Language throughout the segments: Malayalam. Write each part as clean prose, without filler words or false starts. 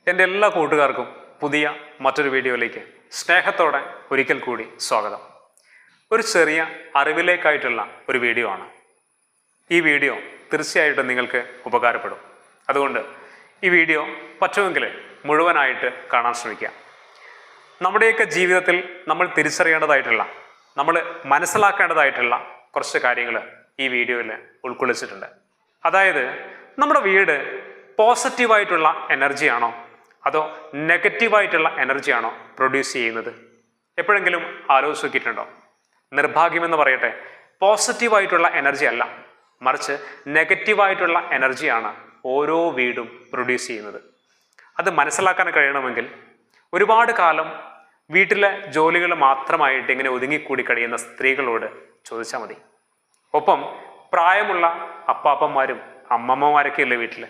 എൻ്റെ എല്ലാ കൂട്ടുകാർക്കും പുതിയ മറ്റൊരു വീഡിയോയിലേക്ക് സ്നേഹത്തോടെ ഒരിക്കൽ കൂടി സ്വാഗതം. ഒരു ചെറിയ അറിവിലേക്കായിട്ടുള്ള ഒരു വീഡിയോ ആണ്. ഈ വീഡിയോ തീർച്ചയായിട്ടും നിങ്ങൾക്ക് ഉപകാരപ്പെടും. അതുകൊണ്ട് ഈ വീഡിയോ പറ്റുമെങ്കിൽ മുഴുവനായിട്ട് കാണാൻ ശ്രമിക്കുക. നമ്മുടെയൊക്കെ ജീവിതത്തിൽ നമ്മൾ തിരിച്ചറിയേണ്ടതായിട്ടുള്ള, നമ്മൾ മനസ്സിലാക്കേണ്ടതായിട്ടുള്ള കുറച്ച് കാര്യങ്ങൾ ഈ വീഡിയോയിൽ ഉൾക്കൊള്ളിച്ചിട്ടുണ്ട്. അതായത് നമ്മുടെ വീട് പോസിറ്റീവായിട്ടുള്ള എനർജിയാണോ അതോ നെഗറ്റീവായിട്ടുള്ള എനർജിയാണോ പ്രൊഡ്യൂസ് ചെയ്യുന്നത്? എപ്പോഴെങ്കിലും ആലോചിച്ച് നോക്കിയിട്ടുണ്ടോ? നിർഭാഗ്യമെന്ന് പറയട്ടെ, പോസിറ്റീവായിട്ടുള്ള എനർജി അല്ല, മറിച്ച് നെഗറ്റീവായിട്ടുള്ള എനർജിയാണ് ഓരോ വീടും പ്രൊഡ്യൂസ് ചെയ്യുന്നത്. അത് മനസ്സിലാക്കാൻ കഴിയണമെങ്കിൽ ഒരുപാട് കാലം വീട്ടിലെ ജോലികൾ മാത്രമായിട്ട് ഇങ്ങനെ ഒതുങ്ങിക്കൂടി കഴിയുന്ന സ്ത്രീകളോട് ചോദിച്ചാൽ മതി. ഒപ്പം പ്രായമുള്ള അപ്പാപ്പന്മാരും അമ്മമ്മമാരൊക്കെ ഉള്ള വീട്ടിൽ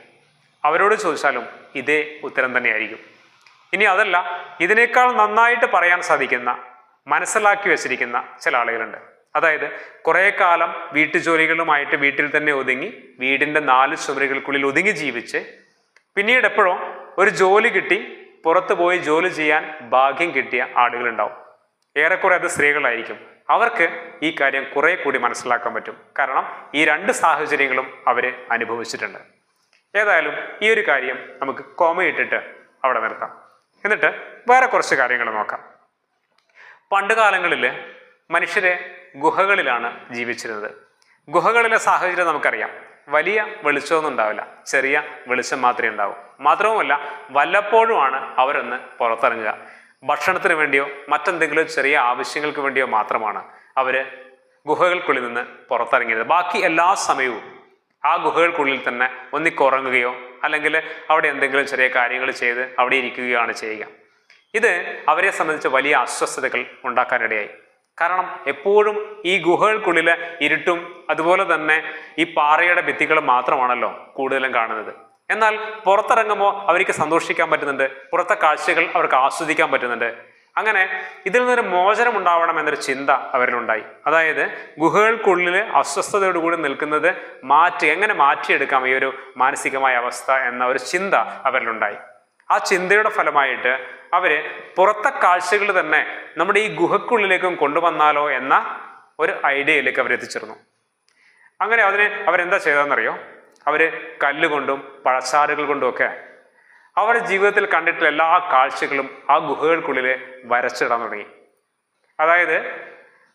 അവരോട് ചോദിച്ചാലും ഇതേ ഉത്തരം തന്നെയായിരിക്കും. ഇനി അതല്ല, ഇതിനേക്കാൾ നന്നായിട്ട് പറയാൻ സാധിക്കുന്ന, മനസ്സിലാക്കി വെച്ചിരിക്കുന്ന ചില ആളുകളുണ്ട്. അതായത് കുറേ കാലം വീട്ടുജോലികളുമായിട്ട് വീട്ടിൽ തന്നെ ഒതുങ്ങി, വീടിൻ്റെ 4 ചുമരുകൾക്കുള്ളിൽ ഒതുങ്ങി ജീവിച്ച് പിന്നീട് എപ്പോഴോ ഒരു ജോലി കിട്ടി പുറത്തു പോയി ജോലി ചെയ്യാൻ ഭാഗ്യം കിട്ടിയ ആളുകളുണ്ടാവും. ഏറെക്കുറെ അത് സ്ത്രീകളായിരിക്കും. അവർക്ക് ഈ കാര്യം കുറെ കൂടി മനസ്സിലാക്കാൻ പറ്റും. കാരണം ഈ 2 സാഹചര്യങ്ങളും അവർ അനുഭവിച്ചിട്ടുണ്ട്. ഏതായാലും ഈ ഒരു കാര്യം നമുക്ക് കോമയിട്ടിട്ട് അവിടെ നിർത്താം. എന്നിട്ട് വേറെ കുറച്ച് കാര്യങ്ങൾ നോക്കാം. പണ്ട് കാലങ്ങളിൽ മനുഷ്യരെ ഗുഹകളിലാണ് ജീവിച്ചിരുന്നത്. ഗുഹകളിലെ സാഹചര്യം നമുക്കറിയാം. വലിയ വെളിച്ചമൊന്നും ഉണ്ടാവില്ല, ചെറിയ വെളിച്ചം മാത്രമേ ഉണ്ടാവൂ. മാത്രവുമല്ല, വല്ലപ്പോഴുമാണ് അവരൊന്ന് പുറത്തിറങ്ങുക. ഭക്ഷണത്തിന് വേണ്ടിയോ മറ്റെന്തെങ്കിലും ചെറിയ ആവശ്യങ്ങൾക്ക് വേണ്ടിയോ മാത്രമാണ് അവർ ഗുഹകൾക്കുള്ളിൽ നിന്ന് പുറത്തിറങ്ങിയത്. ബാക്കി എല്ലാ സമയവും ആ ഗുഹകൾക്കുള്ളിൽ തന്നെ ഒന്നിക്കുറങ്ങുകയോ അല്ലെങ്കിൽ അവിടെ എന്തെങ്കിലും ചെറിയ കാര്യങ്ങൾ ചെയ്ത് അവിടെ ഇരിക്കുകയാണ് ചെയ്യുക. ഇത് അവരെ സംബന്ധിച്ച് വലിയ അസ്വസ്ഥതകൾ ഉണ്ടാക്കാനിടയായി. കാരണം എപ്പോഴും ഈ ഗുഹകൾക്കുള്ളിലെ ഇരുട്ടും അതുപോലെ തന്നെ ഈ പാറയുടെ ഭിത്തികൾ മാത്രമാണല്ലോ കൂടുതലും കാണുന്നത്. എന്നാൽ പുറത്തിറങ്ങുമ്പോൾ അവർക്ക് സന്തോഷിക്കാൻ പറ്റുന്നുണ്ട്, പുറത്തെ കാഴ്ചകൾ അവർക്ക് ആസ്വദിക്കാൻ പറ്റുന്നുണ്ട്. അങ്ങനെ ഇതിൽ നിന്നൊരു മോചനം ഉണ്ടാവണം എന്നൊരു ചിന്ത അവരിലുണ്ടായി. അതായത് ഗുഹകൾക്കുള്ളിൽ അസ്വസ്ഥതയോടുകൂടി നിൽക്കുന്നത് എങ്ങനെ മാറ്റിയെടുക്കാം ഈ ഒരു മാനസികമായ അവസ്ഥ എന്ന ഒരു ചിന്ത അവരിലുണ്ടായി. ആ ചിന്തയുടെ ഫലമായിട്ട് അവര് പുറത്തെ കാഴ്ചകൾ തന്നെ നമ്മുടെ ഈ ഗുഹക്കുള്ളിലേക്കും കൊണ്ടുവന്നാലോ എന്ന ഒരു ഐഡിയയിലേക്ക് അവരെത്തിച്ചേർന്നു. അങ്ങനെ അവരെന്താ ചെയ്തതെന്നറിയോ? അവര് കല്ലുകൊണ്ടും പഴച്ചാറുകൾ കൊണ്ടുമൊക്കെ അവരുടെ ജീവിതത്തിൽ കണ്ടിട്ടുള്ള എല്ലാ കാഴ്ചകളും ആ ഗുഹകൾക്കുള്ളിൽ വരച്ചിടാൻ തുടങ്ങി. അതായത്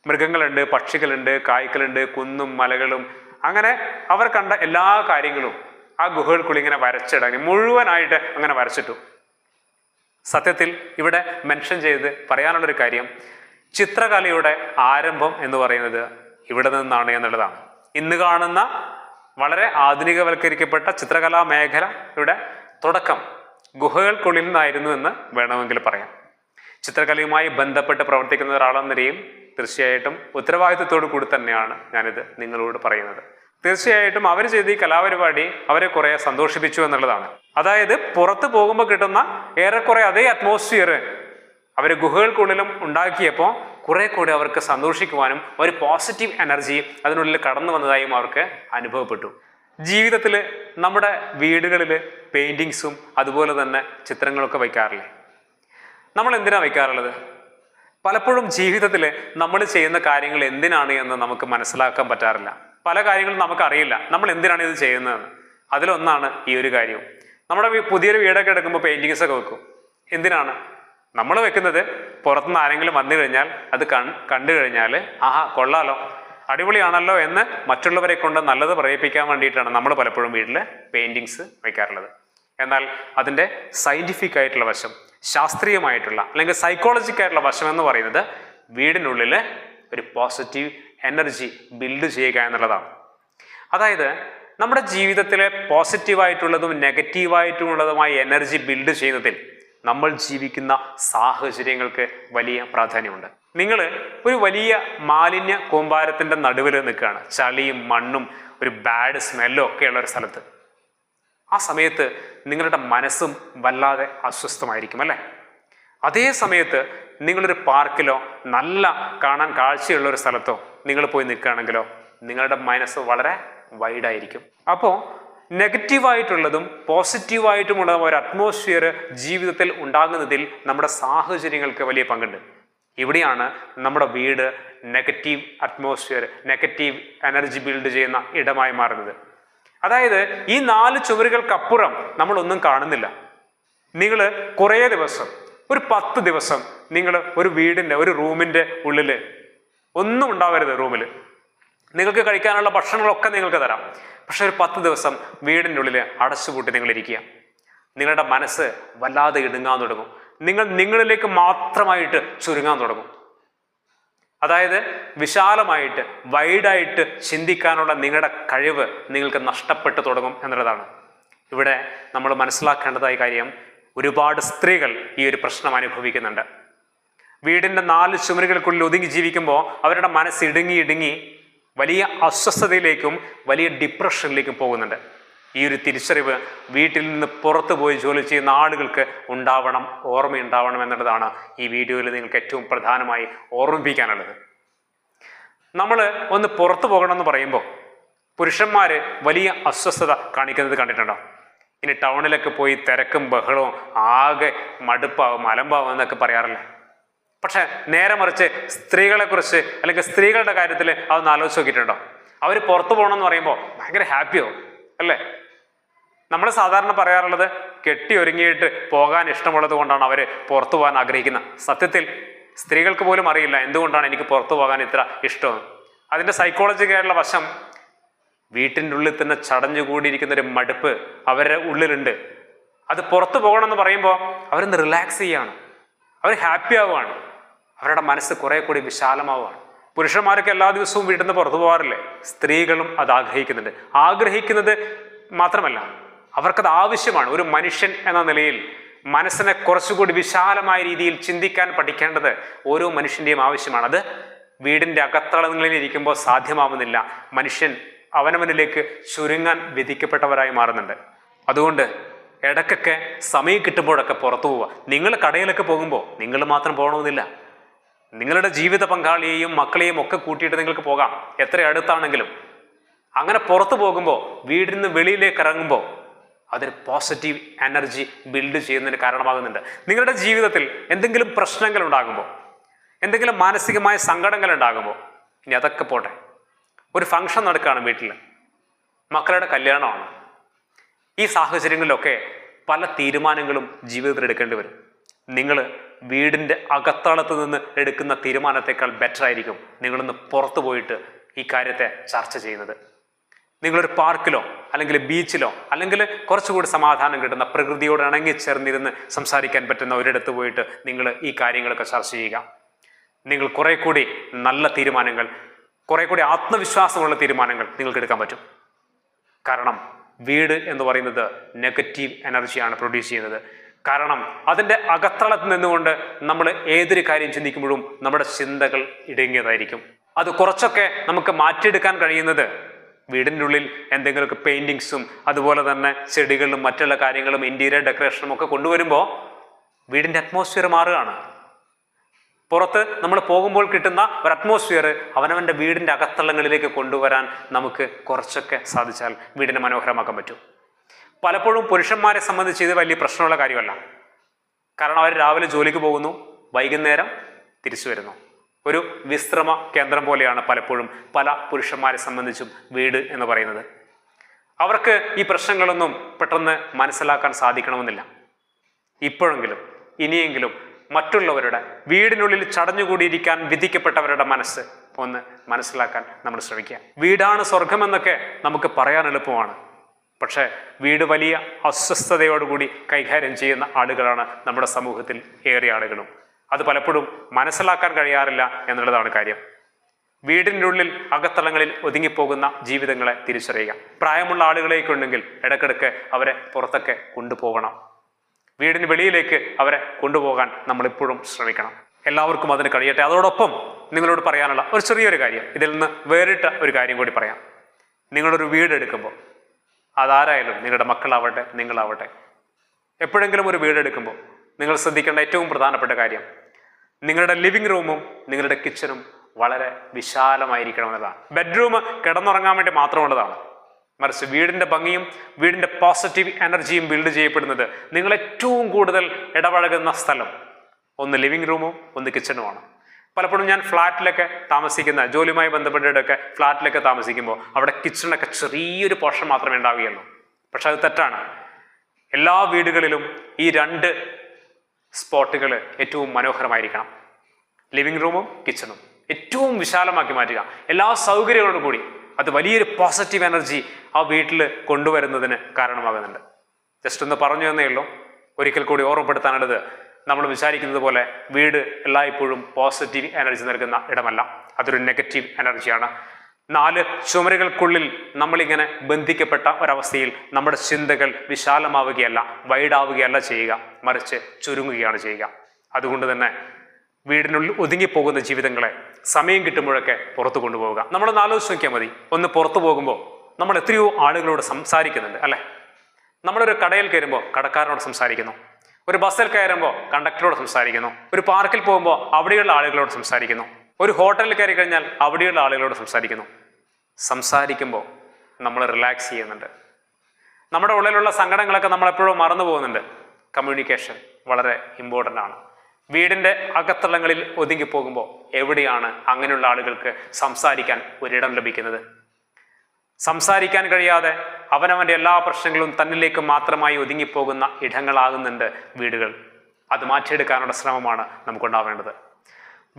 മൃഗങ്ങളുണ്ട്, പക്ഷികളുണ്ട്, കായ്ക്കളുണ്ട്, കുന്നും മലകളും, അങ്ങനെ അവർ കണ്ട എല്ലാ കാര്യങ്ങളും ആ ഗുഹകൾക്കുള്ളിൽ ഇങ്ങനെ വരച്ചിടാൻ മുഴുവനായിട്ട് അങ്ങനെ വരച്ചിട്ടു. സത്യത്തിൽ ഇവിടെ മെൻഷൻ ചെയ്ത് പറയാനുള്ളൊരു കാര്യം, ചിത്രകലയുടെ ആരംഭം എന്ന് പറയുന്നത് ഇവിടെ നിന്നാണ് എന്നുള്ളതാണ്. ഇന്ന് കാണുന്ന വളരെ ആധുനികവൽക്കരിക്കപ്പെട്ട ചിത്രകലാ മേഖലയുടെ തുടക്കം ഗുഹകൾക്കുള്ളിൽ നിന്നായിരുന്നു എന്ന് വേണമെങ്കിൽ പറയാം. ചിത്രകലയുമായി ബന്ധപ്പെട്ട് പ്രവർത്തിക്കുന്ന ഒരാളെന്ന നിലയിൽ തീർച്ചയായിട്ടും ഉത്തരവാദിത്വത്തോടു കൂടി തന്നെയാണ് ഞാനിത് നിങ്ങളോട് പറയുന്നത്. തീർച്ചയായിട്ടും അവർ ചെയ്ത ഈ കലാപരിപാടി അവരെ കുറെ സന്തോഷിപ്പിച്ചു എന്നുള്ളതാണ്. അതായത് പുറത്ത് പോകുമ്പോൾ കിട്ടുന്ന ഏറെക്കുറെ അതേ അറ്റ്മോസ്ഫിയർ അവർ ഗുഹകൾക്കുള്ളിലും ഉണ്ടാക്കിയപ്പോൾ കുറെ കൂടി അവർക്ക് സന്തോഷിക്കുവാനും ഒരു പോസിറ്റീവ് എനർജി അതിനുള്ളിൽ കടന്നു വന്നതായും അവർക്ക് അനുഭവപ്പെട്ടു. ജീവിതത്തിൽ നമ്മുടെ വീടുകളിൽ പെയിൻറ്റിങ്സും അതുപോലെ തന്നെ ചിത്രങ്ങളൊക്കെ വയ്ക്കാറില്ലേ? നമ്മൾ എന്തിനാണ് വയ്ക്കാറുള്ളത്? പലപ്പോഴും ജീവിതത്തിൽ നമ്മൾ ചെയ്യുന്ന കാര്യങ്ങൾ എന്തിനാണ് എന്ന് നമുക്ക് മനസ്സിലാക്കാൻ പറ്റാറില്ല. പല കാര്യങ്ങളും നമുക്കറിയില്ല നമ്മൾ എന്തിനാണ് ഇത് ചെയ്യുന്നതെന്ന്. അതിലൊന്നാണ് ഈ ഒരു കാര്യവും. നമ്മുടെ പുതിയൊരു വീടൊക്കെ എടുക്കുമ്പോൾ പെയിൻറ്റിങ്സ് ഒക്കെ വെക്കും. എന്തിനാണ് നമ്മൾ വെക്കുന്നത്? പുറത്തുനിന്ന് ആരെങ്കിലും വന്നു കഴിഞ്ഞാൽ അത് കണ്ടു കഴിഞ്ഞാൽ കൊള്ളാലോ, അടിപൊളിയാണല്ലോ എന്ന് മറ്റുള്ളവരെ കൊണ്ട് നല്ലത് പറയിപ്പിക്കാൻ വേണ്ടിയിട്ടാണ് നമ്മൾ പലപ്പോഴും വീട്ടിൽ പെയിൻറ്റിങ്സ് വയ്ക്കാറുള്ളത്. എന്നാൽ അതിൻ്റെ സയൻറ്റിഫിക് ആയിട്ടുള്ള വശം, ശാസ്ത്രീയമായിട്ടുള്ള അല്ലെങ്കിൽ സൈക്കോളജിക് ആയിട്ടുള്ള വശം എന്ന് പറയുന്നത് വീടിനുള്ളിൽ ഒരു പോസിറ്റീവ് എനർജി ബിൽഡ് ചെയ്യുക എന്നുള്ളതാണ്. അതായത് നമ്മുടെ ജീവിതത്തിലെ പോസിറ്റീവായിട്ടുള്ളതും നെഗറ്റീവായിട്ടുള്ളതുമായ എനർജി ബിൽഡ് ചെയ്യുന്നതിൽ നമ്മൾ ജീവിക്കുന്ന സാഹചര്യങ്ങൾക്ക് വലിയ പ്രാധാന്യമുണ്ട്. നിങ്ങൾ ഒരു വലിയ മാലിന്യ കൂമ്പാരത്തിൻ്റെ നടുവിൽ നിൽക്കുകയാണ്. ചളിയും മണ്ണും ഒരു ബാഡ് സ്മെല്ലും ഒക്കെയുള്ള ഒരു സ്ഥലത്ത്. ആ സമയത്ത് നിങ്ങളുടെ മനസ്സും വല്ലാതെ അസ്വസ്ഥമായിരിക്കും അല്ലേ? അതേ സമയത്ത് നിങ്ങളൊരു പാർക്കിലോ നല്ല കാണാൻ കാഴ്ചയുള്ള ഒരു സ്ഥലത്തോ നിങ്ങൾ പോയി നിൽക്കുകയാണെങ്കിലോ നിങ്ങളുടെ മനസ്സ് വളരെ വൈഡായിരിക്കും. അപ്പോൾ നെഗറ്റീവായിട്ടുള്ളതും പോസിറ്റീവായിട്ടുമുള്ള ഒരു അറ്റ്മോസ്ഫിയർ ജീവിതത്തിൽ ഉണ്ടാകുന്നതിൽ നമ്മുടെ സാഹചര്യങ്ങൾക്ക് വലിയ പങ്കുണ്ട്. ഇവിടെയാണ് നമ്മുടെ വീട് negative atmosphere, negative energy build ചെയ്യുന്ന ഇടമായി മാറുന്നത്. അതായത് ഈ 4 ചുവരുകൾക്കപ്പുറം നമ്മളൊന്നും കാണുന്നില്ല. നിങ്ങൾ കുറേ ദിവസം, ഒരു 10 ദിവസം നിങ്ങൾ ഒരു വീടിൻ്റെ, ഒരു റൂമിൻ്റെ ഉള്ളിൽ ഒന്നും ഉണ്ടാവരുത്. റൂമിൽ നിങ്ങൾക്ക് കഴിക്കാനുള്ള ഭക്ഷണങ്ങളൊക്കെ നിങ്ങൾക്ക് തരാം. പക്ഷെ ഒരു 10 ദിവസം വീടിൻ്റെ ഉള്ളിൽ അടച്ചുപൂട്ടി നിങ്ങൾ ഇരിക്കുക. നിങ്ങളുടെ മനസ്സ് വല്ലാതെ ഇടുങ്ങാൻ തുടങ്ങും. നിങ്ങൾ നിങ്ങളിലേക്ക് മാത്രമായിട്ട് ചുരുങ്ങാൻ തുടങ്ങും. അതായത് വിശാലമായിട്ട്, വൈഡായിട്ട് ചിന്തിക്കാനുള്ള നിങ്ങളുടെ കഴിവ് നിങ്ങൾക്ക് നഷ്ടപ്പെട്ടു തുടങ്ങും എന്നുള്ളതാണ് ഇവിടെ നമ്മൾ മനസ്സിലാക്കേണ്ടതായ കാര്യം. ഒരുപാട് സ്ത്രീകൾ ഈ ഒരു പ്രശ്നം അനുഭവിക്കുന്നുണ്ട്. വീടിൻ്റെ 4 ചുമരുകൾക്കുള്ളിൽ ഒതുങ്ങി ജീവിക്കുമ്പോൾ അവരുടെ മനസ്സ് ഇടുങ്ങി വലിയ അസ്വസ്ഥതയിലേക്കും വലിയ ഡിപ്രഷനിലേക്കും പോകുന്നുണ്ട്. ഈ ഒരു തിരിച്ചറിവ് വീട്ടിൽ നിന്ന് പുറത്തു പോയി ജോലി ചെയ്യുന്ന ആളുകൾക്ക് ഉണ്ടാവണം, ഓർമ്മയുണ്ടാവണം എന്നുള്ളതാണ് ഈ വീഡിയോയിൽ നിങ്ങൾക്ക് ഏറ്റവും പ്രധാനമായി ഓർമ്മിപ്പിക്കാനുള്ളത്. നമ്മൾ ഒന്ന് പുറത്തു പോകണമെന്ന് പറയുമ്പോൾ പുരുഷന്മാർ വലിയ അസ്വസ്ഥത കാണിക്കുന്നത് കണ്ടിട്ടുണ്ടോ? ഇനി ടൗണിലൊക്കെ പോയി തിരക്കും ബഹളവും ആകെ മടുപ്പാവും, അലമ്പാവും എന്നൊക്കെ പറയാറില്ലേ? പക്ഷെ നേരെ മറിച്ച് സ്ത്രീകളെക്കുറിച്ച് അല്ലെങ്കിൽ സ്ത്രീകളുടെ കാര്യത്തിൽ അതൊന്ന് ആലോചിച്ച് നോക്കിയിട്ടുണ്ടോ? അവർ പുറത്തു പോകണമെന്ന് പറയുമ്പോൾ ഭയങ്കര ഹാപ്പിയാവും അല്ലേ? നമ്മൾ സാധാരണ പറയാറുള്ളത് കെട്ടി ഒരുങ്ങിയിട്ട് പോകാൻ ഇഷ്ടമുള്ളത് കൊണ്ടാണ് അവർ പുറത്തു പോകാൻ ആഗ്രഹിക്കുന്നത്. സത്യത്തിൽ സ്ത്രീകൾക്ക് പോലും അറിയില്ല എന്തുകൊണ്ടാണ് എനിക്ക് പുറത്തു പോകാൻ ഇത്ര ഇഷ്ടം. അതിൻ്റെ സൈക്കോളജിക്കലായിട്ടുള്ള വശം, വീട്ടിൻ്റെ ഉള്ളിൽ തന്നെ ചടഞ്ഞുകൂടിയിരിക്കുന്ന ഒരു മടുപ്പ് അവരുടെ ഉള്ളിലുണ്ട്. അത് പുറത്തു പോകണമെന്ന് പറയുമ്പോൾ അവരൊന്ന് റിലാക്സ് ചെയ്യാണ്, അവർ ഹാപ്പി ആവുകയാണ്, അവരുടെ മനസ്സ് കുറെ കൂടി വിശാലമാവുകയാണ്. പുരുഷന്മാരൊക്കെ എല്ലാ ദിവസവും വീട്ടിൽ നിന്ന് പുറത്തു പോകാറില്ലേ? സ്ത്രീകളും അത് ആഗ്രഹിക്കുന്നുണ്ട്. ആഗ്രഹിക്കുന്നത് മാത്രമല്ല, അവർക്കത് ആവശ്യമാണ്. ഒരു മനുഷ്യൻ എന്ന നിലയിൽ മനസ്സിനെ കുറച്ചുകൂടി വിശാലമായ രീതിയിൽ ചിന്തിക്കാൻ പഠിക്കേണ്ടത് ഓരോ മനുഷ്യൻ്റെയും ആവശ്യമാണ്. അത് വീടിൻ്റെ അകത്തളങ്ങളിൽ ഇരിക്കുമ്പോൾ സാധ്യമാവുന്നില്ല. മനുഷ്യൻ അവനവനിലേക്ക് ചുരുങ്ങാൻ വിധിക്കപ്പെട്ടവരായി മാറുന്നുണ്ട്. അതുകൊണ്ട് ഇടയ്ക്കൊക്കെ സമയം കിട്ടുമ്പോഴൊക്കെ പുറത്തു പോവുക. നിങ്ങൾ കടയിലൊക്കെ പോകുമ്പോൾ നിങ്ങൾ മാത്രം പോകണമെന്നില്ല. നിങ്ങളുടെ ജീവിത പങ്കാളിയെയും മക്കളെയും ഒക്കെ കൂട്ടിയിട്ട് നിങ്ങൾക്ക് പോകാം, എത്ര അടുത്താണെങ്കിലും. അങ്ങനെ പുറത്തു പോകുമ്പോൾ, വീടിൽ നിന്ന് വെളിയിലേക്ക് ഇറങ്ങുമ്പോൾ അതൊരു പോസിറ്റീവ് എനർജി ബിൽഡ് ചെയ്യുന്നതിന് കാരണമാകുന്നുണ്ട്. നിങ്ങളുടെ ജീവിതത്തിൽ എന്തെങ്കിലും പ്രശ്നങ്ങൾ ഉണ്ടാകുമ്പോൾ, എന്തെങ്കിലും മാനസികമായ സങ്കടങ്ങൾ ഉണ്ടാകുമ്പോൾ, ഇനി അതൊക്കെ പോട്ടെ, ഒരു ഫംഗ്ഷൻ നടക്കുകയാണ് വീട്ടിൽ, മക്കളുടെ കല്യാണമാണ്, ഈ സാഹചര്യങ്ങളിലൊക്കെ പല തീരുമാനങ്ങളും ജീവിതത്തിൽ എടുക്കേണ്ടി വരും. നിങ്ങൾ വീടിൻ്റെ അകത്തളത്ത് നിന്ന് എടുക്കുന്ന തീരുമാനത്തെക്കാൾ ബെറ്റർ ആയിരിക്കും നിങ്ങളൊന്ന് പുറത്തു പോയിട്ട് ഈ കാര്യത്തെ ചർച്ച ചെയ്യുന്നത്. നിങ്ങളൊരു പാർക്കിലോ അല്ലെങ്കിൽ ബീച്ചിലോ അല്ലെങ്കിൽ കുറച്ചുകൂടി സമാധാനം കിട്ടുന്ന പ്രകൃതിയോട് ഇണങ്ങിച്ചേർന്നിരുന്ന് സംസാരിക്കാൻ പറ്റുന്ന ഒരിടത്ത് പോയിട്ട് നിങ്ങൾ ഈ കാര്യങ്ങളൊക്കെ ചർച്ച ചെയ്യുക. നിങ്ങൾ കുറെ കൂടി നല്ല തീരുമാനങ്ങൾ, കുറെ കൂടി ആത്മവിശ്വാസമുള്ള തീരുമാനങ്ങൾ നിങ്ങൾക്ക് എടുക്കാൻ പറ്റും. കാരണം വീട് എന്ന് പറയുന്നത് നെഗറ്റീവ് എനർജിയാണ് പ്രൊഡ്യൂസ് ചെയ്യുന്നത്. കാരണം അതിൻ്റെ അകത്തളത്ത് നിന്നുകൊണ്ട് നമ്മൾ ഏതൊരു കാര്യം ചിന്തിക്കുമ്പോഴും നമ്മുടെ ചിന്തകൾ ഇടുങ്ങിയതായിരിക്കും. അത് കുറച്ചൊക്കെ നമുക്ക് മാറ്റിയെടുക്കാൻ കഴിയുന്നത് വീടിൻ്റെ ഉള്ളിൽ എന്തെങ്കിലുമൊക്കെ പെയിൻറ്റിങ്സും അതുപോലെ തന്നെ ചെടികളും മറ്റുള്ള കാര്യങ്ങളും ഇൻറ്റീരിയർ ഡെക്കറേഷനും ഒക്കെ കൊണ്ടുവരുമ്പോൾ വീടിൻ്റെ അറ്റ്മോസ്ഫിയർ മാറുകയാണ്. പുറത്ത് നമ്മൾ പോകുമ്പോൾ കിട്ടുന്ന ഒരു അറ്റ്മോസ്ഫിയർ അവനവൻ്റെ വീടിൻ്റെ അകത്തളങ്ങളിലേക്ക് കൊണ്ടുവരാൻ നമുക്ക് കുറച്ചൊക്കെ സാധിച്ചാൽ വീടിനെ മനോഹരമാക്കാൻ പറ്റും. പലപ്പോഴും പുരുഷന്മാരെ സംബന്ധിച്ച് ഇത് വലിയ പ്രശ്നമുള്ള കാര്യമല്ല. കാരണം അവർ രാവിലെ ജോലിക്ക് പോകുന്നു, വൈകുന്നേരം തിരിച്ചു വരുന്നു. ഒരു വിശ്രമ കേന്ദ്രം പോലെയാണ് പലപ്പോഴും പല പുരുഷന്മാരെ സംബന്ധിച്ചും വീട് എന്ന് പറയുന്നത്. അവർക്ക് ഈ പ്രശ്നങ്ങളൊന്നും പെട്ടെന്ന് മനസ്സിലാക്കാൻ സാധിക്കണമെന്നില്ല. ഇപ്പോഴെങ്കിലും ഇനിയെങ്കിലും മറ്റുള്ളവരുടെ വീടിനുള്ളിൽ ചടഞ്ഞുകൂടിയിരിക്കാൻ വിധിക്കപ്പെട്ടവരുടെ മനസ്സ് ഒന്ന് മനസ്സിലാക്കാൻ നമ്മൾ ശ്രമിക്കുക. വീടാണ് സ്വർഗമെന്നൊക്കെ നമുക്ക് പറയാൻ എളുപ്പമാണ്. പക്ഷേ വീട് വലിയ അസ്വസ്ഥതയോടുകൂടി കൈകാര്യം ചെയ്യുന്ന ആളുകളാണ് നമ്മുടെ സമൂഹത്തിൽ ഏറെ ആളുകളും. അത് പലപ്പോഴും മനസ്സിലാക്കാൻ കഴിയാറില്ല എന്നുള്ളതാണ് കാര്യം. വീടിൻ്റെ ഉള്ളിൽ അകത്തളങ്ങളിൽ ഒതുങ്ങിപ്പോകുന്ന ജീവിതങ്ങളെ തിരിച്ചറിയുക. പ്രായമുള്ള ആളുകളെയൊക്കെ ഉണ്ടെങ്കിൽ ഇടയ്ക്കിടയ്ക്ക് അവരെ പുറത്തൊക്കെ കൊണ്ടുപോകണം. വീടിന് വെളിയിലേക്ക് അവരെ കൊണ്ടുപോകാൻ നമ്മളിപ്പോഴും ശ്രമിക്കണം. എല്ലാവർക്കും അതിന് കഴിയട്ടെ. അതോടൊപ്പം നിങ്ങളോട് പറയാനുള്ള ഒരു ചെറിയൊരു കാര്യം, ഇതിൽ നിന്ന് വേറിട്ട ഒരു കാര്യം കൂടി പറയാം. നിങ്ങളൊരു വീടെടുക്കുമ്പോൾ, അതാരായാലും നിങ്ങളുടെ മക്കളാവട്ടെ നിങ്ങളാവട്ടെ, എപ്പോഴെങ്കിലും ഒരു വീടെടുക്കുമ്പോൾ നിങ്ങൾ ശ്രദ്ധിക്കേണ്ട ഏറ്റവും പ്രധാനപ്പെട്ട കാര്യം, നിങ്ങളുടെ ലിവിങ് റൂമും നിങ്ങളുടെ കിച്ചണും വളരെ വിശാലമായിരിക്കണം എന്നതാണ്. ബെഡ്റൂം കിടന്നുറങ്ങാൻ വേണ്ടി മാത്രമുള്ളതാണ്. മറിച്ച് വീടിൻ്റെ ഭംഗിയും വീടിൻ്റെ പോസിറ്റീവ് എനർജിയും ബിൽഡ് ചെയ്യപ്പെടുന്നത് നിങ്ങൾ ഏറ്റവും കൂടുതൽ ഇടപഴകുന്ന സ്ഥലം ഒന്ന് ലിവിങ് റൂമും ഒന്ന് കിച്ചണുമാണ്. പലപ്പോഴും ഞാൻ ഫ്ലാറ്റിലൊക്കെ താമസിക്കുന്ന ജോലിയുമായി ബന്ധപ്പെട്ടിട്ടൊക്കെ ഫ്ലാറ്റിലൊക്കെ താമസിക്കുമ്പോൾ അവിടെ കിച്ചണൊക്കെ ചെറിയൊരു പോർഷൻ മാത്രമേ ഉണ്ടാവുകയുള്ളൂ. പക്ഷെ അത് തെറ്റാണ്. എല്ലാ വീടുകളിലും ഈ 2 സ്പോട്ടുകൾ ഏറ്റവും മനോഹരമായിരിക്കണം. ലിവിങ് റൂമും കിച്ചണും ഏറ്റവും വിശാലമാക്കി മാറ്റുക, എല്ലാ സൗകര്യങ്ങളോടും കൂടി. അത് വലിയൊരു പോസിറ്റീവ് എനർജി ആ വീട്ടിൽ കൊണ്ടുവരുന്നതിന് കാരണമാകുന്നുണ്ട്. ജസ്റ്റ് ഒന്ന് പറഞ്ഞു തന്നേ ഉള്ളൂ. ഒരിക്കൽ കൂടി ഓർമ്മപ്പെടുത്താനുള്ളത്, നമ്മൾ വിചാരിക്കുന്നത് പോലെ വീട് എല്ലായ്പ്പോഴും പോസിറ്റീവ് എനർജി നൽകുന്ന ഇടമല്ല. അതൊരു നെഗറ്റീവ് എനർജിയാണ്. 4 ചുമരുകൾക്കുള്ളിൽ നമ്മളിങ്ങനെ ബന്ധിക്കപ്പെട്ട ഒരവസ്ഥയിൽ നമ്മുടെ ചിന്തകൾ വിശാലമാവുകയല്ല, വൈഡാവുകയല്ല ചെയ്യുക, മറിച്ച് ചുരുങ്ങുകയാണ് ചെയ്യുക. അതുകൊണ്ട് തന്നെ വീടിനുള്ളിൽ ഒതുങ്ങിപ്പോകുന്ന ജീവിതങ്ങളെ സമയം കിട്ടുമ്പോഴൊക്കെ പുറത്തു കൊണ്ടുപോവുക. നമ്മളൊന്ന് ആലോചിച്ച് നോക്കിയാൽ മതി. ഒന്ന് പുറത്തു പോകുമ്പോൾ നമ്മൾ എത്രയോ ആളുകളോട് സംസാരിക്കുന്നുണ്ട് അല്ലേ? നമ്മളൊരു കടയിൽ കയറുമ്പോൾ കടക്കാരനോട് സംസാരിക്കുന്നു, ഒരു ബസ്സിൽ കയറുമ്പോൾ കണ്ടക്ടറോട് സംസാരിക്കുന്നു, ഒരു പാർക്കിൽ പോകുമ്പോൾ അവിടെയുള്ള ആളുകളോട് സംസാരിക്കുന്നു, ഒരു ഹോട്ടലിൽ കയറി കഴിഞ്ഞാൽ അവിടെയുള്ള ആളുകളോട് സംസാരിക്കുന്നു. സംസാരിക്കുമ്പോൾ നമ്മൾ റിലാക്സ് ചെയ്യുന്നുണ്ട്. നമ്മുടെ ഉള്ളിലുള്ള സങ്കടങ്ങളൊക്കെ നമ്മളെപ്പോഴും മറന്നു പോകുന്നുണ്ട്. കമ്മ്യൂണിക്കേഷൻ വളരെ ഇമ്പോർട്ടൻ്റ് ആണ്. വീടിൻ്റെ അകത്തളങ്ങളിൽ ഒതുങ്ങിപ്പോകുമ്പോൾ എവിടെയാണ് അങ്ങനെയുള്ള ആളുകൾക്ക് സംസാരിക്കാൻ ഒരിടം ലഭിക്കുന്നത്? സംസാരിക്കാൻ കഴിയാതെ അവനവൻ്റെ എല്ലാ പ്രശ്നങ്ങളും തന്നിലേക്ക് മാത്രമായി ഒതുങ്ങിപ്പോകുന്ന ഇടങ്ങളാകുന്നുണ്ട് വീടുകൾ. അത് മാറ്റിയെടുക്കാനുള്ള ശ്രമമാണ് നമുക്കുണ്ടാവേണ്ടത്.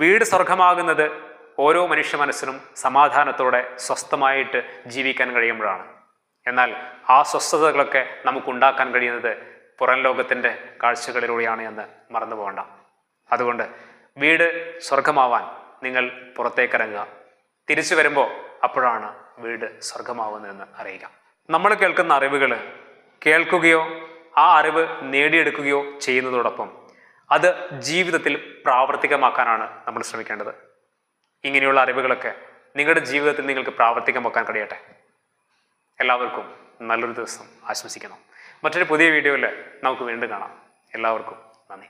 വീട് സ്വർഗമാകുന്നത് ഓരോ മനുഷ്യ മനസ്സിനും സമാധാനത്തോടെ സ്വസ്ഥമായിട്ട് ജീവിക്കാൻ കഴിയുമ്പോഴാണ്. എന്നാൽ ആ സ്വസ്ഥതകളൊക്കെ നമുക്കുണ്ടാക്കാൻ കഴിയുന്നത് പുറം ലോകത്തിൻ്റെ കാഴ്ചകളിലൂടെയാണ് എന്ന് മറന്നു പോകണ്ട. അതുകൊണ്ട് വീട് സ്വർഗമാവാൻ നിങ്ങൾ പുറത്തേക്കിറങ്ങുക. തിരിച്ചു വരുമ്പോൾ അപ്പോഴാണ് വീട് സ്വർഗമാവുന്നതെന്ന് അറിയുക. നമ്മൾ കേൾക്കുന്ന അറിവുകൾ കേൾക്കുകയോ ആ അറിവ് നേടിയെടുക്കുകയോ ചെയ്യുന്നതോടൊപ്പം അത് ജീവിതത്തിൽ പ്രാവർത്തികമാക്കാനാണ് നമ്മൾ ശ്രമിക്കേണ്ടത്. ഇങ്ങനെയുള്ള അറിവുകളൊക്കെ നിങ്ങളുടെ ജീവിതത്തിൽ നിങ്ങൾക്ക് പ്രാവർത്തികമാക്കാൻ കഴിയട്ടെ. എല്ലാവർക്കും നല്ലൊരു ദിവസം ആശംസിക്കുന്നു. മറ്റൊരു പുതിയ വീഡിയോയിൽ നമുക്ക് വീണ്ടും കാണാം. എല്ലാവർക്കും നന്ദി.